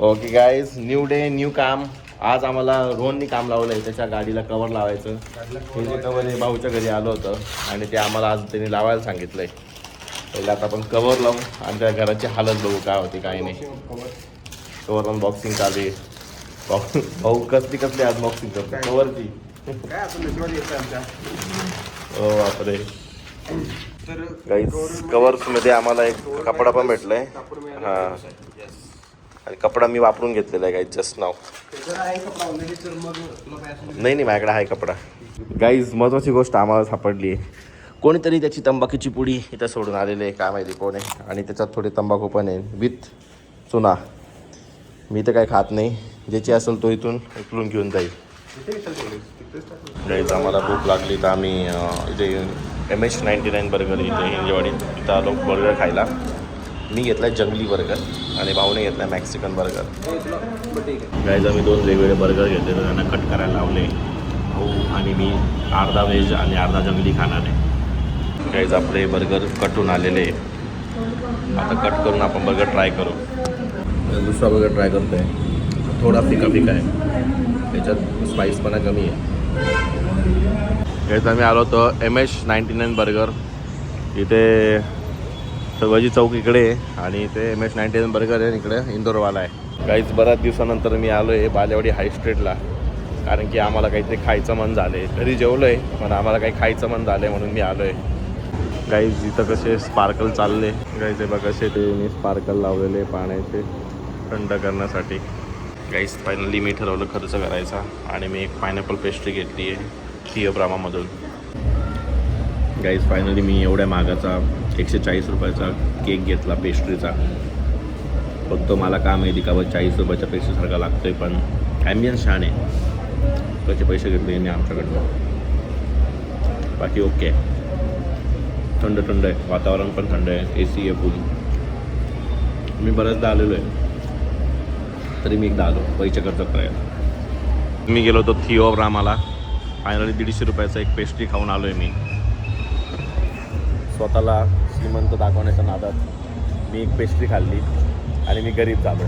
Okay guys, new day new काम. आज आम्हाला रोहननी काम लावलं आहे त्याच्या गाडीला कवर लावायचं. हे जे कवर आहे भाऊच्या घरी आलं होतं आणि ते आम्हाला आज त्यांनी लावायला सांगितलं आहे. पहिलं आता आपण कवर लावू आणि त्या घराची हालत बघू काय होती काय नाही. कवर अनबॉक्सिंग चालू आहे. भाऊ कसली अनबॉक्सिंग करतो कवरची. हो बापरे. गाईज कवर्समध्ये आम्हाला एक कपडा पण भेटलाय. हां, आणि कपडा मी वापरून घेतलेला आहे गाईज जस्ट नाव. नाही माझ्याकडे आहे कपडा. गाईज महत्त्वाची गोष्ट आम्हाला सापडली आहे. कोणीतरी त्याची तंबाखूची पुडी इथं सोडून आलेली आहे, काय माहिती कोण आहे. आणि त्याच्यात थोडी तंबाखू पण आहे विथ चुना. मी तर काय खात नाही, ज्याची असेल तो इथून उचलून घेऊन जाईल. गाईज आम्हाला भूक लागली तर आम्ही इथे MH99 बर्गर इथे हिंजवाडीत इथं आलो बर्गर खायला. मी घेतला आहे जंगली बर्गर आणि भाऊने घेतला आहे मॅक्सिकन बर्गर. गाईज आम्ही 2 वेगवेगळे बर्गर घेतले तर त्यांना कट करायला लावले. भाऊ आणि मी अर्धा व्हेज आणि अर्धा जंगली खाणार आहे. गाईज आपले बर्गर कटून आलेले. आता कट करून आपण बर्गर ट्राय करू. दुसरा बर्गर ट्राय करतो आहे. थोडा फिका आहे, त्याच्यात स्पाइसपणा कमी आहे. गाईज आम्ही आलो होतो MH99 बर्गर. इथे सर्वाजी चौक इकडे आहे आणि ते MH99 बर्गर आहे इकडे इंदोरवाला आहे. गाईज बऱ्याच दिवसानंतर मी आलो आहे बालेवाडी हाय स्ट्रीटला, कारण की आम्हाला काहीतरी खायचं मन झालं आहे. घरी जेवलो आहे पण आम्हाला काही खायचं मन झालं आहे म्हणून मी आलो आहे. गाईज इथं कसे स्पार्कल चालले. गाईज हे बघा कसे ते मी स्पार्कल लावलेले पाण्याचे थंड करण्यासाठी. गाईज फायनली मी ठरवलं खर्च करायचा आणि मी एक पायनॅपल पेस्ट्री घेतली आहे थिओप्रामामधून. गाईज फायनली मी एवढ्या महागाचा 140 रुपयाचा केक घेतला पेस्ट्रीचा. फक्त मला काय माहिती का 40 रुपयाच्या पेस्ट्रीसारखा लागतो आहे, पण ॲम्बियन्स छान आहे. त्याचे पैसे घेतले यांनी आमच्याकडनं. बाकी ओके, थंड आहे, वातावरण पण थंड आहे, AC आहे फुल. मी बऱ्याचदा आलेलो आहे तरी मी एकदा आलो पैसे खर्च करायला. मी गेलो होतो थिओप्रामाला. फायनली 150 रुपयाचा एक पेस्ट्री खाऊन आलो आहे मी. स्वतःला श्रीमंत दाखवण्याच्या नादात मी एक पेस्ट्री खाल्ली आणि मी गरीब झालो.